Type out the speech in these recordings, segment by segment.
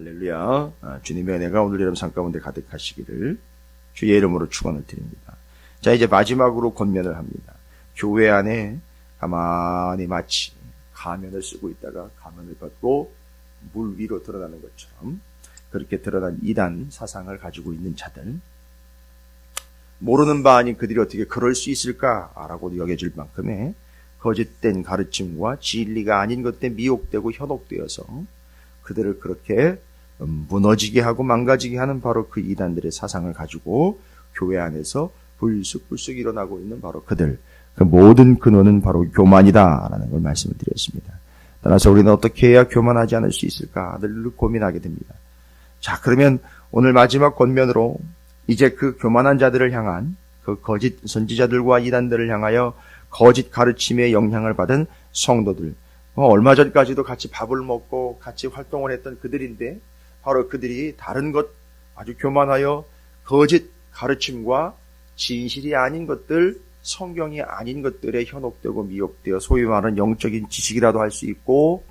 할렐루야. 주님의 은혜가 오늘 여러분 삶 가운데 가득하시기를 주의 이름으로 축원을 드립니다. 자, 이제 마지막으로 권면을 합니다. 교회 안에 가만히 마치 가면을 쓰고 있다가 가면을 벗고 물 위로 드러나는 것처럼 그렇게 드러난 이단 사상을 가지고 있는 자들, 모르는 바 아닌 그들이 어떻게 그럴 수 있을까라고 여겨질 만큼의 거짓된 가르침과 진리가 아닌 것에 미혹되고 현혹되어서 그들을 그렇게 무너지게 하고 망가지게 하는 바로 그 이단들의 사상을 가지고 교회 안에서 불쑥불쑥 일어나고 있는 바로 그들, 그 모든 근원은 바로 교만이다라는 걸 말씀을 드렸습니다. 따라서 우리는 어떻게 해야 교만하지 않을 수 있을까 늘 고민하게 됩니다. 자, 그러면 오늘 마지막 권면으로 이제 그 교만한 자들을 향한 그 거짓 선지자들과 이단들을 향하여 거짓 가르침의 영향을 받은 성도들, 얼마 전까지도 같이 밥을 먹고 같이 활동을 했던 그들인데 바로 그들이 다른 것 아주 교만하여 거짓 가르침과 진실이 아닌 것들, 성경이 아닌 것들에 현혹되고 미혹되어 소위 말하는 영적인 지식이라도 할 수 있고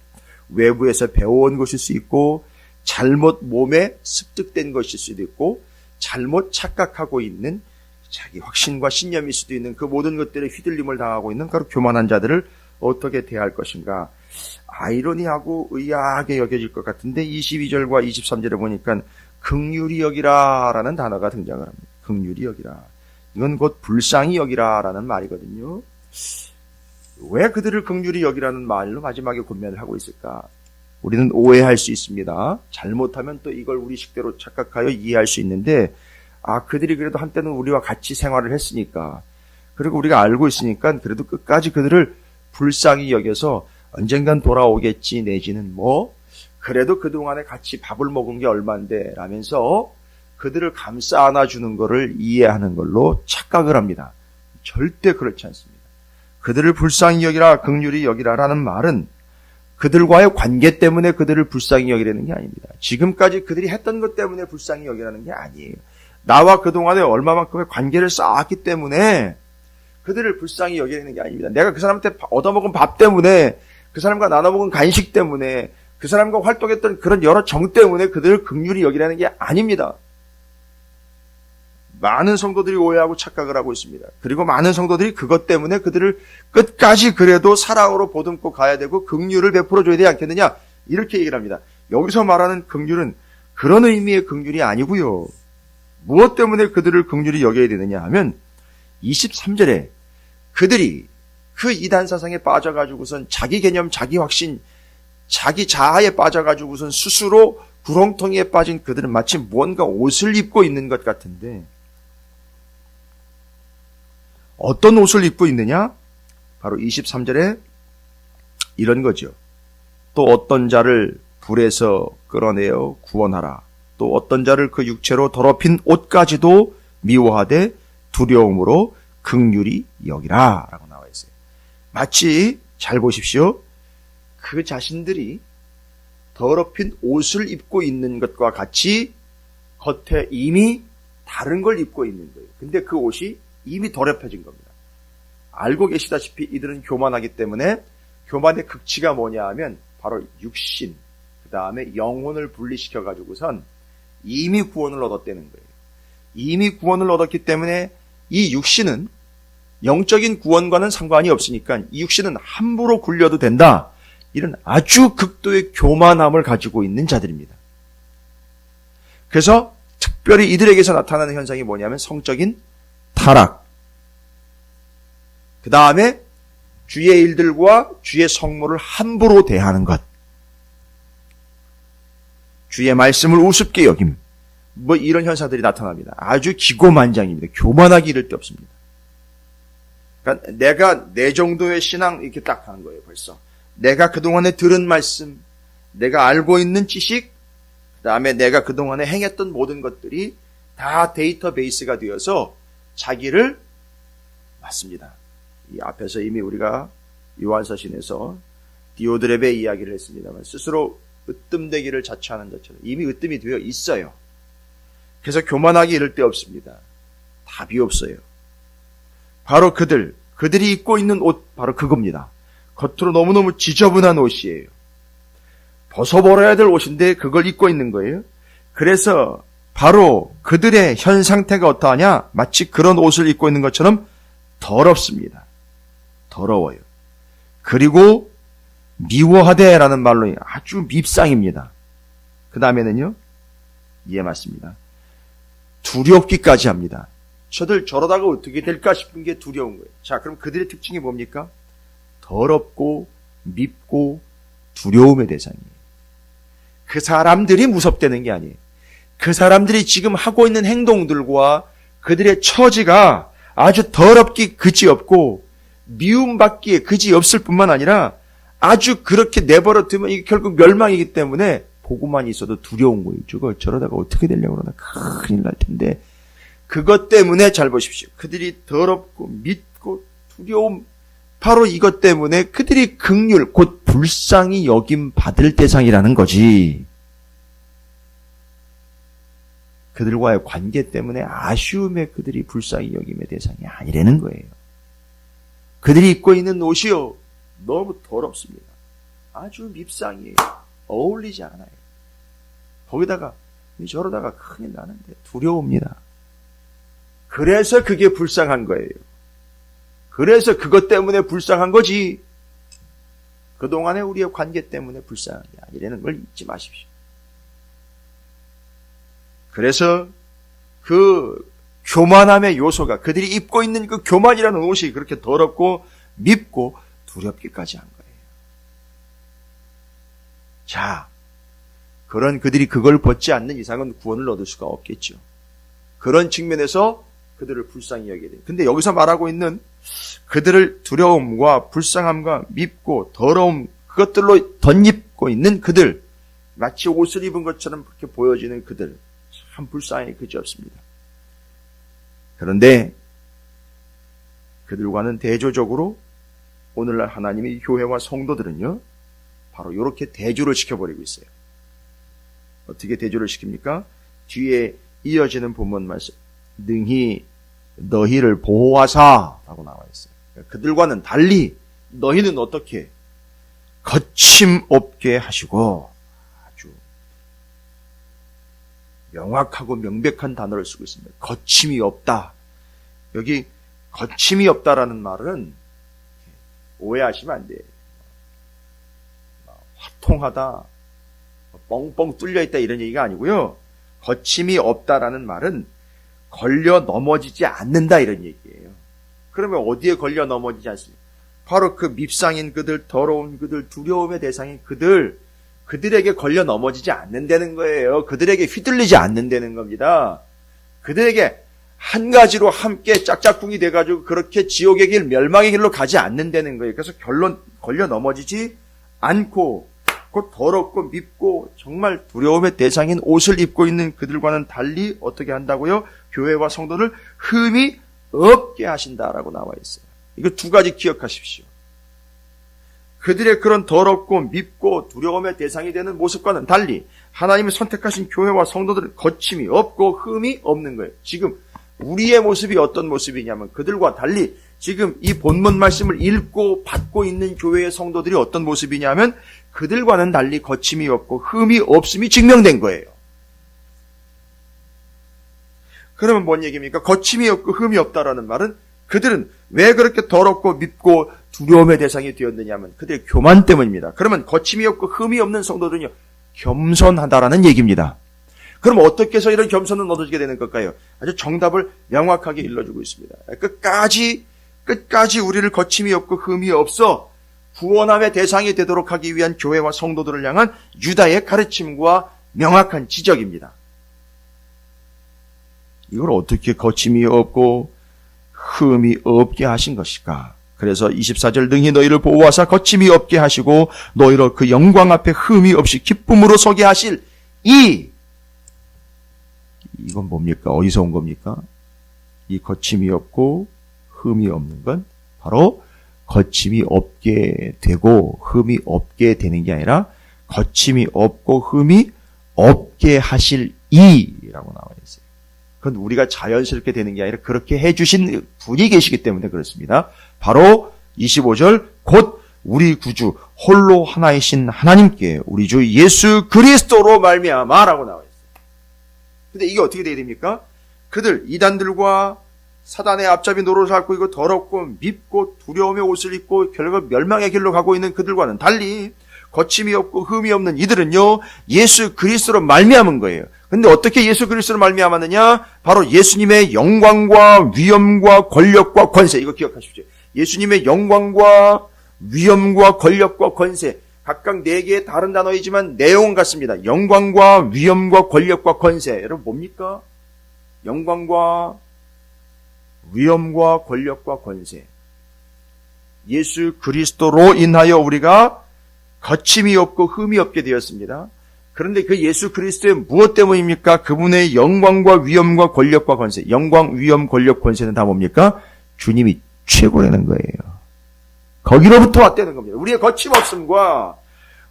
외부에서 배워온 것일 수 있고 잘못 몸에 습득된 것일 수도 있고 잘못 착각하고 있는 자기 확신과 신념일 수도 있는 그 모든 것들에 휘둘림을 당하고 있는 바로 교만한 자들을 어떻게 대할 것인가. 아이러니하고 의아하게 여겨질 것 같은데 22절과 23절에 보니까 긍휼히 여기라라는 단어가 등장을 합니다. 긍휼히 여기라. 이건 곧 불쌍히 여기라라는 말이거든요. 왜 그들을 긍휼히 여기라는 말로 마지막에 권면을 하고 있을까? 우리는 오해할 수 있습니다. 잘못하면 또 이걸 우리 식대로 착각하여 이해할 수 있는데 그들이 그래도 한때는 우리와 같이 생활을 했으니까 그리고 우리가 알고 있으니까 그래도 끝까지 그들을 불쌍히 여겨서 언젠간 돌아오겠지 내지는 그래도 그동안에 같이 밥을 먹은 게 얼만데 라면서 그들을 감싸 안아주는 것을 이해하는 걸로 착각을 합니다. 절대 그렇지 않습니다. 그들을 불쌍히 여기라, 긍휼히 여기라라는 말은 그들과의 관계 때문에 그들을 불쌍히 여기라는 게 아닙니다. 지금까지 그들이 했던 것 때문에 불쌍히 여기라는 게 아니에요. 나와 그동안에 얼마만큼의 관계를 쌓았기 때문에 그들을 불쌍히 여기라는 게 아닙니다. 내가 그 사람한테 얻어먹은 밥 때문에, 그 사람과 나눠먹은 간식 때문에, 그 사람과 활동했던 그런 여러 정 때문에 그들을 긍휼히 여기라는 게 아닙니다. 많은 성도들이 오해하고 착각을 하고 있습니다. 그리고 많은 성도들이 그것 때문에 그들을 끝까지 그래도 사랑으로 보듬고 가야 되고 긍휼을 베풀어줘야 되지 않겠느냐 이렇게 얘기를 합니다. 여기서 말하는 긍휼은 그런 의미의 긍휼이 아니고요. 무엇 때문에 그들을 긍휼히 여겨야 되느냐 하면 23절에 그들이 그 이단 사상에 빠져가지고선 자기 개념, 자기 확신, 자기 자아에 빠져가지고선 스스로 구렁텅이에 빠진 그들은 마치 무언가 옷을 입고 있는 것 같은데 어떤 옷을 입고 있느냐? 바로 23절에 이런 거죠. 또 어떤 자를 불에서 끌어내어 구원하라. 또 어떤 자를 그 육체로 더럽힌 옷까지도 미워하되 두려움으로 긍휼히 여기라 라고 나와 있어요. 마치 잘 보십시오. 그 자신들이 더럽힌 옷을 입고 있는 것과 같이 겉에 이미 다른 걸 입고 있는 거예요. 근데 그 옷이 이미 더럽혀진 겁니다. 알고 계시다시피 이들은 교만하기 때문에 교만의 극치가 뭐냐 하면 바로 육신, 그 다음에 영혼을 분리시켜가지고선 이미 구원을 얻었다는 거예요. 이미 구원을 얻었기 때문에 이 육신은 영적인 구원과는 상관이 없으니까 이 육신은 함부로 굴려도 된다. 이런 아주 극도의 교만함을 가지고 있는 자들입니다. 그래서 특별히 이들에게서 나타나는 현상이 뭐냐면 성적인 타락, 그 다음에 주의 일들과 주의 성물을 함부로 대하는 것, 주의 말씀을 우습게 여김, 이런 현상들이 나타납니다. 아주 기고만장입니다. 교만하기 이를 데 없습니다. 그러니까 내가 내 정도의 신앙 이렇게 딱 하는 거예요. 벌써 내가 그동안에 들은 말씀, 내가 알고 있는 지식, 그 다음에 내가 그동안에 행했던 모든 것들이 다 데이터베이스가 되어서 자기를 맞습니다. 이 앞에서 이미 우리가 요한서신에서 디오드렙의 이야기를 했습니다만 스스로 으뜸되기를 자처하는 자처럼 이미 으뜸이 되어 있어요. 그래서 교만하기 이를 데 없습니다. 답이 없어요. 바로 그들이 입고 있는 옷 바로 그겁니다. 겉으로 너무너무 지저분한 옷이에요. 벗어버려야 될 옷인데 그걸 입고 있는 거예요. 그래서 바로 그들의 현 상태가 어떠하냐? 마치 그런 옷을 입고 있는 것처럼 더럽습니다. 더러워요. 그리고 미워하되라는 말로 아주 밉상입니다. 그 다음에는요, 이해 맞습니다. 두렵기까지 합니다. 저들 저러다가 어떻게 될까 싶은 게 두려운 거예요. 자, 그럼 그들의 특징이 뭡니까? 더럽고 밉고 두려움의 대상이에요. 그 사람들이 무섭다는 게 아니에요. 그 사람들이 지금 하고 있는 행동들과 그들의 처지가 아주 더럽기 그지없고 미움받기에 그지없을 뿐만 아니라 아주 그렇게 내버려 두면 이게 결국 멸망이기 때문에 보고만 있어도 두려운 거예요. 저러다가 어떻게 되려고 그러나 큰일 날 텐데. 그것 때문에 잘 보십시오. 그들이 더럽고 밉고 두려움, 바로 이것 때문에 그들이 긍휼, 곧 불쌍히 여김 받을 대상이라는 거지. 그들과의 관계 때문에 아쉬움에 그들이 불쌍히 여김의 대상이 아니라는 거예요. 그들이 입고 있는 옷이요, 너무 더럽습니다. 아주 밉상이에요. 어울리지 않아요. 거기다가 저러다가 큰일 나는데 두려웁니다. 그래서 그게 불쌍한 거예요. 그래서 그것 때문에 불쌍한 거지. 그동안의 우리의 관계 때문에 불쌍한 게 아니라는 걸 잊지 마십시오. 그래서 그 교만함의 요소가 그들이 입고 있는 그 교만이라는 옷이 그렇게 더럽고 밉고 두렵기까지 한 거예요. 자, 그런 그들이 그걸 벗지 않는 이상은 구원을 얻을 수가 없겠죠. 그런 측면에서 그들을 불쌍히 여기게 돼요. 근데 여기서 말하고 있는 그들을 두려움과 불쌍함과 밉고 더러움, 그것들로 덧입고 있는 그들, 마치 옷을 입은 것처럼 그렇게 보여지는 그들, 참 불쌍히 그지없습니다. 그런데 그들과는 대조적으로 오늘날 하나님의 교회와 성도들은요, 바로 이렇게 대조를 시켜버리고 있어요. 어떻게 대조를 시킵니까? 뒤에 이어지는 본문 말씀, 능히 너희를 보호하사 라고 나와 있어요. 그들과는 달리 너희는 어떻게 거침없게 하시고, 아주 명확하고 명백한 단어를 쓰고 있습니다. 거침이 없다. 여기 거침이 없다라는 말은 오해하시면 안 돼요. 화통하다, 뻥뻥 뚫려있다 이런 얘기가 아니고요. 거침이 없다라는 말은 걸려 넘어지지 않는다 이런 얘기예요. 그러면 어디에 걸려 넘어지지 않습니까? 바로 그 밉상인 그들, 더러운 그들, 두려움의 대상인 그들에게 걸려 넘어지지 않는다는 거예요. 그들에게 휘둘리지 않는다는 겁니다. 그들에게 한 가지로 함께 짝짝꿍이 돼가지고 그렇게 지옥의 길, 멸망의 길로 가지 않는다는 거예요. 그래서 걸려 넘어지지 않고 곧 더럽고 밉고 정말 두려움의 대상인 옷을 입고 있는 그들과는 달리 어떻게 한다고요? 교회와 성도를 흠이 없게 하신다라고 나와 있어요. 이거 두 가지 기억하십시오. 그들의 그런 더럽고 밉고 두려움의 대상이 되는 모습과는 달리 하나님이 선택하신 교회와 성도들은 거침이 없고 흠이 없는 거예요. 지금 우리의 모습이 어떤 모습이냐면 그들과 달리 지금 이 본문 말씀을 읽고 받고 있는 교회의 성도들이 어떤 모습이냐면 그들과는 달리 거침이 없고 흠이 없음이 증명된 거예요. 그러면 뭔 얘기입니까? 거침이 없고 흠이 없다라는 말은 그들은 왜 그렇게 더럽고 밉고 두려움의 대상이 되었느냐면 그들의 교만 때문입니다. 그러면 거침이 없고 흠이 없는 성도들은요, 겸손하다라는 얘기입니다. 그럼 어떻게 해서 이런 겸손은 얻어지게 되는 걸까요? 아주 정답을 명확하게 일러주고 있습니다. 끝까지 우리를 거침이 없고 흠이 없어 구원함의 대상이 되도록 하기 위한 교회와 성도들을 향한 유다의 가르침과 명확한 지적입니다. 이걸 어떻게 거침이 없고 흠이 없게 하신 것일까? 그래서 24절 능히 너희를 보호하사 거침이 없게 하시고 너희를 그 영광 앞에 흠이 없이 기쁨으로 서게 하실 이건 뭡니까? 어디서 온 겁니까? 이 거침이 없고 흠이 없는 건 바로 거침이 없게 되고 흠이 없게 되는 게 아니라 거침이 없고 흠이 없게 하실 이라고 나와 있어요. 그건 우리가 자연스럽게 되는 게 아니라 그렇게 해주신 분이 계시기 때문에 그렇습니다. 바로 25절 곧 우리 구주 홀로 하나이신 하나님께 우리 주 예수 그리스도로 말미암아라고 나와 있어요. 근데 이게 어떻게 돼야 됩니까? 그들 이단들과 사단의 앞잡이 노릇을 앓고 있고 더럽고 밉고 두려움의 옷을 입고 결국 멸망의 길로 가고 있는 그들과는 달리 거침이 없고 흠이 없는 이들은요 예수 그리스도로 말미암은 거예요. 근데 어떻게 예수 그리스도로 말미암았느냐? 바로 예수님의 영광과 위엄과 권력과 권세. 이거 기억하십시오. 예수님의 영광과 위엄과 권력과 권세. 각각 4개의 다른 단어이지만 내용은 같습니다. 영광과 위엄과 권력과 권세. 여러분 뭡니까? 영광과 위엄과 권력과 권세. 예수 그리스도로 인하여 우리가 거침이 없고 흠이 없게 되었습니다. 그런데 그 예수 그리스도의 무엇 때문입니까? 그분의 영광과 위엄과 권력과 권세. 영광, 위엄, 권력, 권세는 다 뭡니까? 주님이 최고라는 거예요. 거기로부터 왔다는 겁니다. 우리의 거침없음과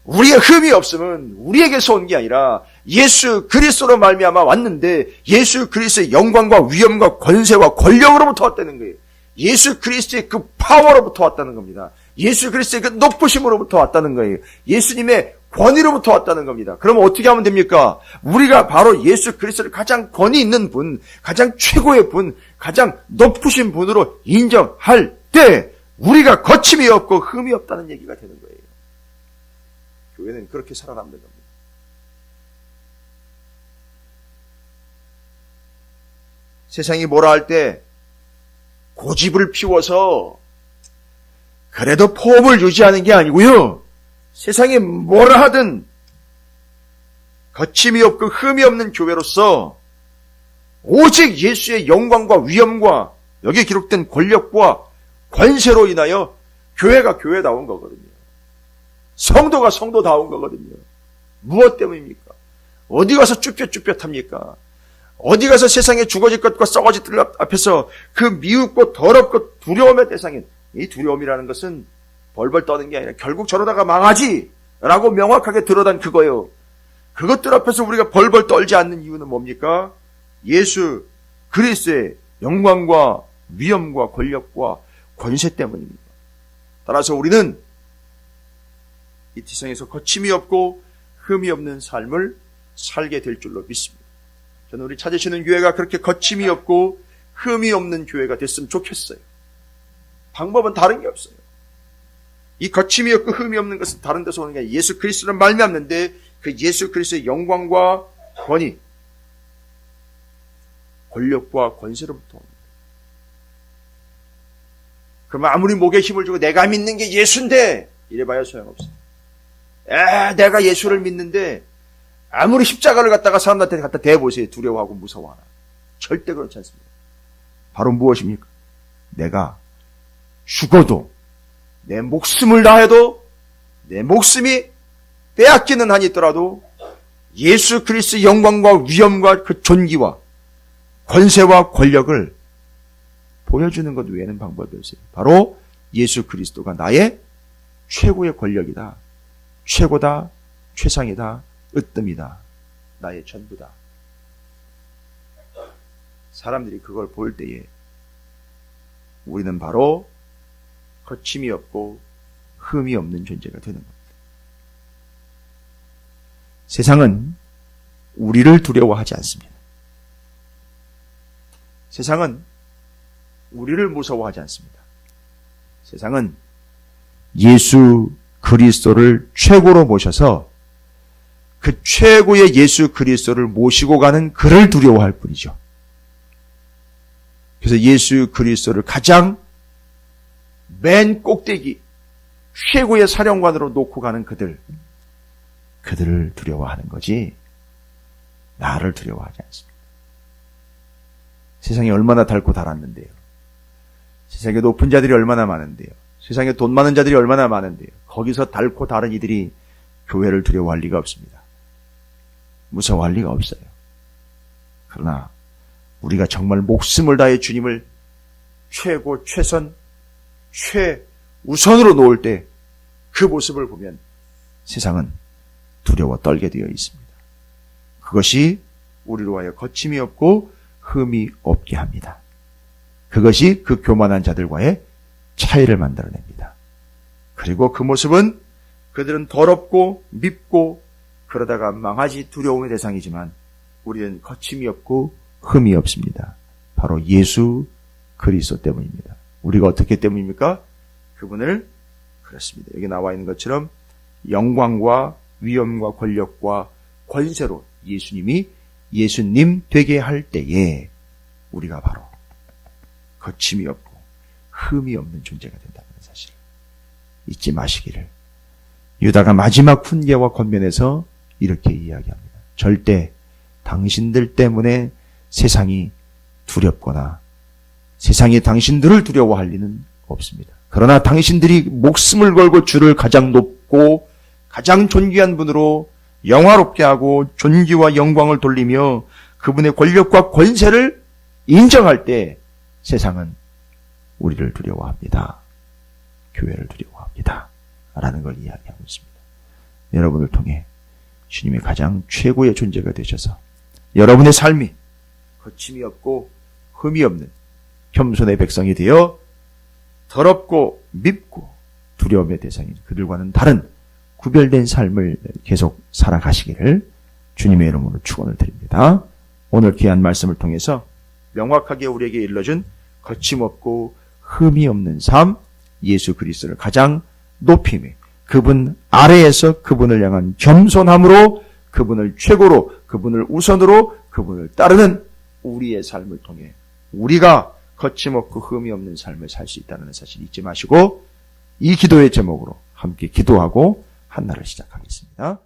우리의 흠이 없음은 우리에게서 온 게 아니라 예수 그리스도로 말미암아 왔는데 예수 그리스도의 영광과 위엄과 권세와 권력으로부터 왔다는 거예요. 예수 그리스도의 그 파워로부터 왔다는 겁니다. 예수 그리스도의 그 높으심으로부터 왔다는 거예요. 예수님의 권위로부터 왔다는 겁니다. 그러면 어떻게 하면 됩니까? 우리가 바로 예수 그리스도를 가장 권위 있는 분, 가장 최고의 분, 가장 높으신 분으로 인정할 때 우리가 거침이 없고 흠이 없다는 얘기가 되는 거예요. 교회는 그렇게 살아남는 겁니다. 세상이 뭐라 할 때 고집을 피워서 그래도 폼을 유지하는 게 아니고요. 세상이 뭐라 하든 거침이 없고 흠이 없는 교회로서 오직 예수의 영광과 위엄과 여기에 기록된 권력과 권세로 인하여 교회가 교회다운 거거든요. 성도가 성도다운 거거든요. 무엇 때문입니까? 어디 가서 쭈뼛쭈뼛합니까? 어디 가서 세상에 죽어질 것과 썩어질 들 앞에서 그 미흡고 더럽고 두려움의 대상인 이 두려움이라는 것은 벌벌 떠는 게 아니라 결국 저러다가 망하지라고 명확하게 드러난 그거예요. 그것들 앞에서 우리가 벌벌 떨지 않는 이유는 뭡니까? 예수 그리스도의 영광과 위엄과 권력과 권세 때문입니다. 따라서 우리는 이 세상에서 거침이 없고 흠이 없는 삶을 살게 될 줄로 믿습니다. 저는 우리 찾으시는 교회가 그렇게 거침이 없고 흠이 없는 교회가 됐으면 좋겠어요. 방법은 다른 게 없어요. 이 거침이 없고 흠이 없는 것은 다른 데서 오는 게 아니라 예수 그리스도를 말미암는데 그 예수 그리스도의 영광과 권위, 권력과 권세로부터 옵니다. 그러면 아무리 목에 힘을 주고 내가 믿는 게 예수인데 이래봐야 소용없어요. 내가 예수를 믿는데 아무리 십자가를 갖다가 사람들한테 갖다 대보세요. 두려워하고 무서워하나. 절대 그렇지 않습니다. 바로 무엇입니까? 내가 죽어도 내 목숨을 다해도 내 목숨이 빼앗기는 한이 있더라도 예수 그리스도의 영광과 위엄과 그 존귀와 권세와 권력을 보여주는 것 외에는 방법이 없어요. 바로 예수 그리스도가 나의 최고의 권력이다. 최고다. 최상이다. 으뜸이다. 나의 전부다. 사람들이 그걸 볼 때에 우리는 바로 거침이 없고 흠이 없는 존재가 되는 겁니다. 세상은 우리를 두려워하지 않습니다. 세상은 우리를 무서워하지 않습니다. 세상은 예수 그리스도를 최고로 모셔서 그 최고의 예수 그리스도를 모시고 가는 그를 두려워할 뿐이죠. 그래서 예수 그리스도를 가장 맨 꼭대기 최고의 사령관으로 놓고 가는 그들을 두려워하는 거지 나를 두려워하지 않습니다. 세상에 얼마나 닳고 달았는데요. 세상에 높은 자들이 얼마나 많은데요. 세상에 돈 많은 자들이 얼마나 많은데요. 거기서 닳고 다른 이들이 교회를 두려워할 리가 없습니다. 무서워할 리가 없어요. 그러나 우리가 정말 목숨을 다해 주님을 최고, 최선, 최우선으로 놓을 때 그 모습을 보면 세상은 두려워 떨게 되어 있습니다. 그것이 우리로 하여 거침이 없고 흠이 없게 합니다. 그것이 그 교만한 자들과의 차이를 만들어냅니다. 그리고 그 모습은 그들은 더럽고 밉고 그러다가 망하지 두려움의 대상이지만 우리는 거침이 없고 흠이 없습니다. 바로 예수 그리스도 때문입니다. 우리가 어떻게 때문입니까? 그분을 그렇습니다. 여기 나와 있는 것처럼 영광과 위엄과 권력과 권세로 예수님 되게 할 때에 우리가 바로 거침이 없고 흠이 없는 존재가 된다는 사실을 잊지 마시기를. 유다가 마지막 훈계와 권면에서 이렇게 이야기합니다. 절대 당신들 때문에 세상이 두렵거나 세상이 당신들을 두려워할 리는 없습니다. 그러나 당신들이 목숨을 걸고 주를 가장 높고 가장 존귀한 분으로 영화롭게 하고 존귀와 영광을 돌리며 그분의 권력과 권세를 인정할 때 세상은 우리를 두려워합니다. 교회를 두려워합니다. 라는 걸 이야기하고 있습니다. 여러분을 통해 주님의 가장 최고의 존재가 되셔서 여러분의 삶이 거침이 없고 흠이 없는 겸손의 백성이 되어 더럽고 밉고 두려움의 대상인 그들과는 다른 구별된 삶을 계속 살아가시기를 주님의 이름으로 축원을 드립니다. 오늘 귀한 말씀을 통해서 명확하게 우리에게 일러준 거침없고 흠이 없는 삶, 예수 그리스도를 가장 높이며 그분 아래에서 그분을 향한 겸손함으로 그분을 최고로, 그분을 우선으로, 그분을 따르는 우리의 삶을 통해 우리가 거침없고 흠이 없는 삶을 살 수 있다는 사실 잊지 마시고 이 기도의 제목으로 함께 기도하고 한 날을 시작하겠습니다.